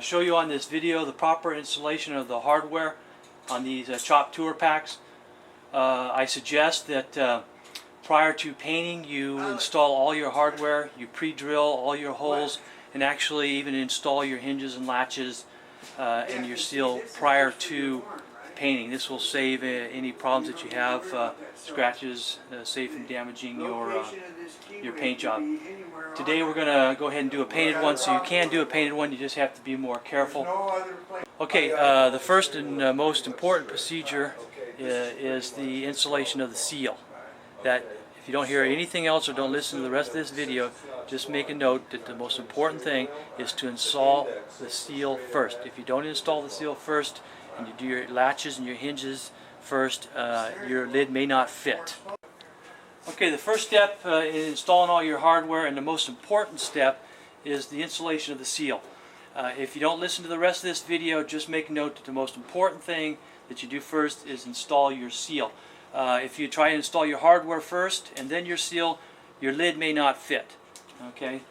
show you on this video the proper installation of the hardware on these chopped Tour-Paks. I suggest that prior to painting you install all your hardware, you pre-drill all your holes, and actually even install your hinges and latches and your seal prior to painting. This will save any problems that you have, scratches, save from damaging your paint job. Today we're going to go ahead and do a painted one, so you can do a painted one, you just have to be more careful. Okay, the first and most important procedure is the installation of the seal. That if you don't hear anything else or don't listen to the rest of this video, just make a note that the most important thing is to install the seal first. If you don't install the seal first and you do your latches and your hinges first, your lid may not fit. Okay, the first step in installing all your hardware, and the most important step, is the installation of the seal. If you don't listen to the rest of this video, just make a note that the most important thing that you do first is install your seal. If you try to install your hardware first and then your seal, your lid may not fit. Okay.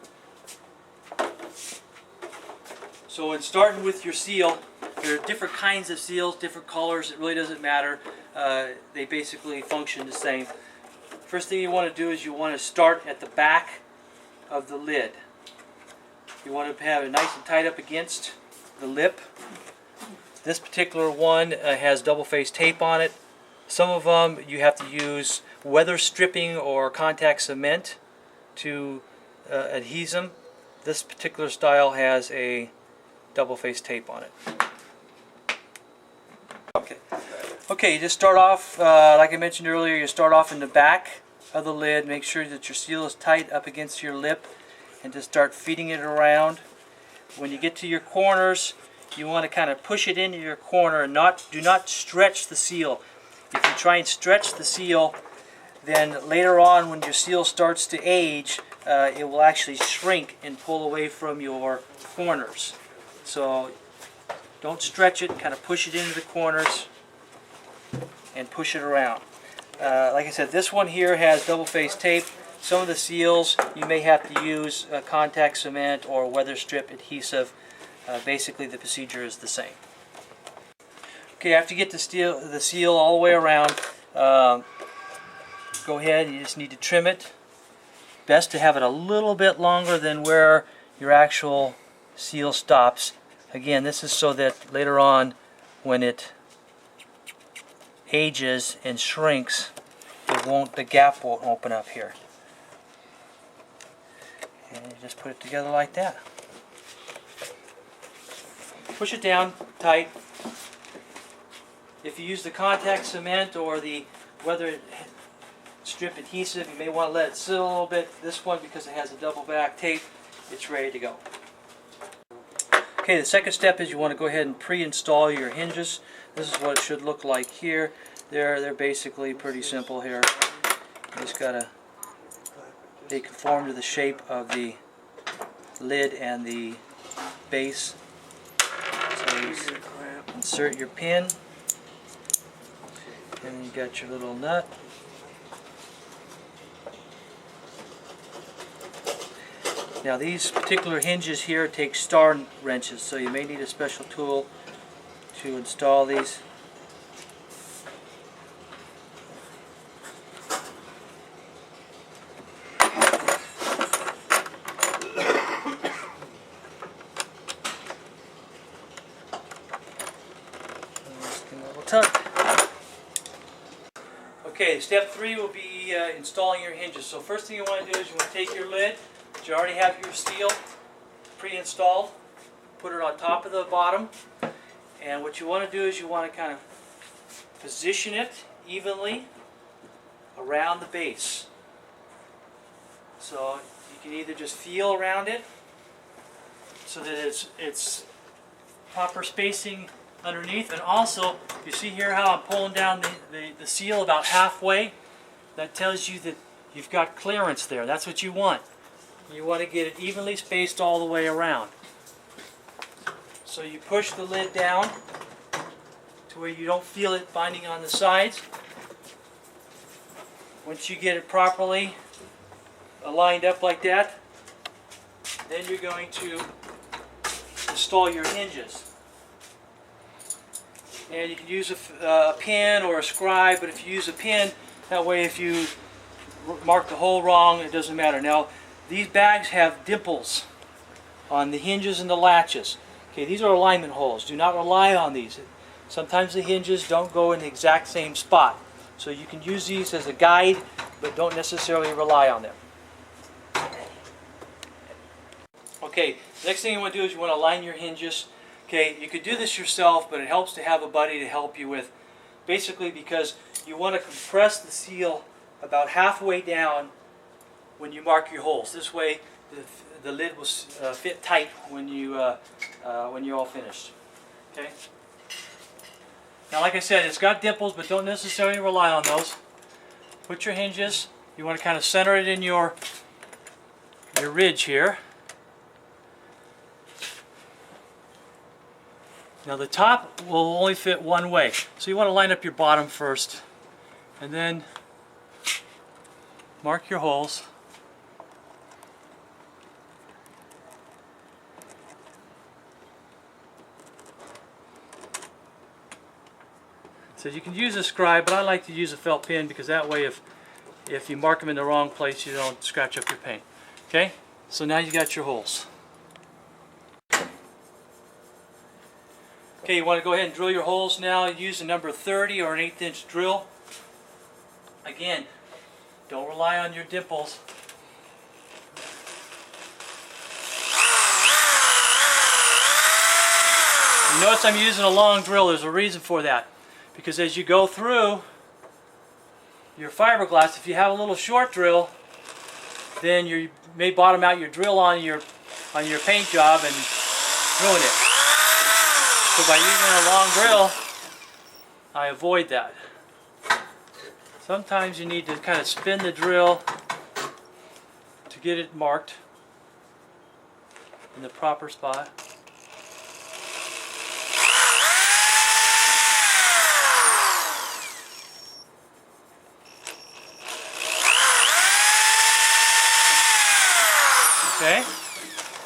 So in starting with your seal, there are different kinds of seals, different colors. It really doesn't matter. They basically function the same. First thing you want to do is you want to start at the back of the lid. You want to have it nice and tight up against the lip. This particular one has double-face tape on it. Some of them you have to use weather stripping or contact cement to adhese them. This particular style has a double-face tape on it. Okay, you just start off, like I mentioned earlier, you start off in the back of the lid. Make sure that your seal is tight up against your lip and just start feeding it around. When you get to your corners, you want to kind of push it into your corner and do not stretch the seal. If you try and stretch the seal, then later on when your seal starts to age, it will actually shrink and pull away from your corners. So don't stretch it, kind of push it into the corners and push it around. Like I said, this one here has double-face tape. Some of the seals you may have to use contact cement or weather strip adhesive. Basically the procedure is the same. Okay, after you get the seal all the way around, go ahead, you just need to trim it. Best to have it a little bit longer than where your actual seal stops. Again, this is so that later on when it ages and shrinks, the gap won't open up here. And you just put it together like that. Push it down tight. If you use the contact cement or the weather strip adhesive, you may want to let it sit a little bit. This one, because it has a double back tape, it's ready to go. Okay, the second step is you want to go ahead and pre-install your hinges. This is what it should look like here. They're basically pretty simple here. You just gotta, they conform to the shape of the lid and the base. So you insert your pin, and you got your little nut. Now these particular hinges here take star wrenches, so you may need a special tool to install these. Okay, step 3 will be installing your hinges. So first thing you want to do is you want to take your lid, you already have your seal pre-installed, put it on top of the bottom, and what you want to do is you want to kind of position it evenly around the base. So you can either just feel around it so that it's proper spacing underneath, and also you see here how I'm pulling down the seal about halfway. That tells you that you've got clearance there. That's what you want. You want to get it evenly spaced all the way around. So you push the lid down to where you don't feel it binding on the sides. Once you get it properly lined up like that, then you're going to install your hinges. And you can use a pin or a scribe, but if you use a pin, that way if you mark the hole wrong, it doesn't matter. Now, these bags have dimples on the hinges and the latches. Okay, these are alignment holes. Do not rely on these. Sometimes the hinges don't go in the exact same spot. So you can use these as a guide, but don't necessarily rely on them. Okay, the next thing you want to do is you want to align your hinges. Okay, you could do this yourself, but it helps to have a buddy to help you with. Basically because you want to compress the seal about halfway down when you mark your holes. This way the lid will fit tight when you're all finished. Okay. Now, like I said, it's got dimples, but don't necessarily rely on those. Put your hinges. You want to kind of center it in your ridge here. Now the top will only fit one way, so you want to line up your bottom first, and then mark your holes. So you can use a scribe, but I like to use a felt pin because that way if you mark them in the wrong place, you don't scratch up your paint. Okay? So now you got your holes. Okay, you want to go ahead and drill your holes now. Use a number 30 or an 1/8 inch drill. Again, don't rely on your dimples. You notice I'm using a long drill. There's a reason for that. Because as you go through your fiberglass, if you have a little short drill, then you may bottom out your drill on your paint job and ruin it. So by using a long drill, I avoid that. Sometimes you need to kind of spin the drill to get it marked in the proper spot. Okay,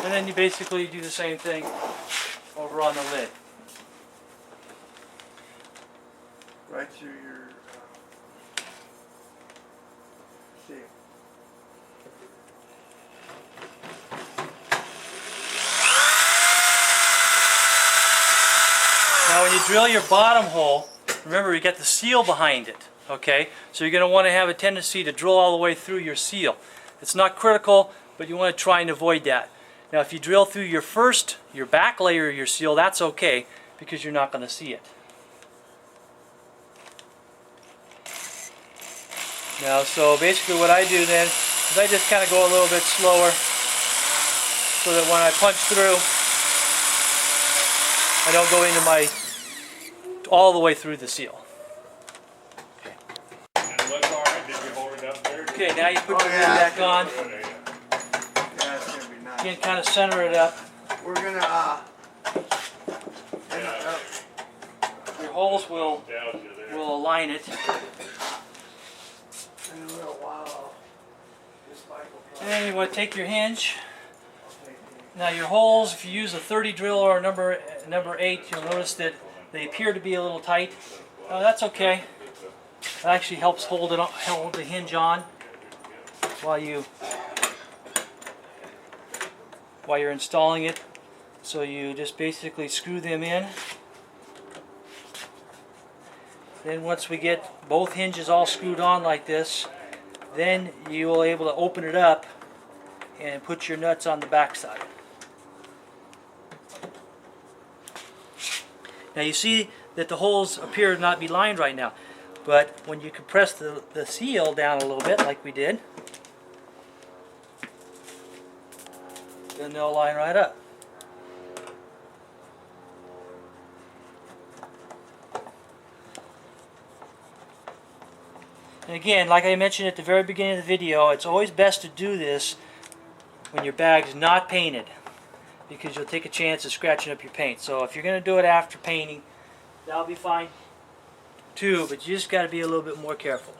and then you basically do the same thing over on the lid. Right through your seal. Now when you drill your bottom hole, remember you got the seal behind it, okay? So you're going to want to have a tendency to drill all the way through your seal. It's not critical, but you want to try and avoid that. Now if you drill through your back layer of your seal, that's okay because you're not going to see it. Now, so basically what I do then is I just kind of go a little bit slower so that when I punch through, I don't go into all the way through the seal. Okay. And it looks alright. Did you hold it up there? Okay, now you put your lid back on. Yeah, it's gonna be nice. Again, kind of center it up. We're gonna Your holes will align it. in a little while. This Michael And then you want to take your hinge. Now your holes, if you use a 30 drill or a number 8, you'll notice that they appear to be a little tight. That's okay. It actually helps hold the hinge on while you're installing it. So you just basically screw them in. Then once we get both hinges all screwed on like this, then you will be able to open it up and put your nuts on the back side. Now you see that the holes appear to not be lined right now, but when you compress the seal down a little bit like we did, then they'll line right up. And again, like I mentioned at the very beginning of the video, it's always best to do this when your bag's not painted, because you'll take a chance of scratching up your paint. So if you're going to do it after painting, that'll be fine too, but you just got to be a little bit more careful.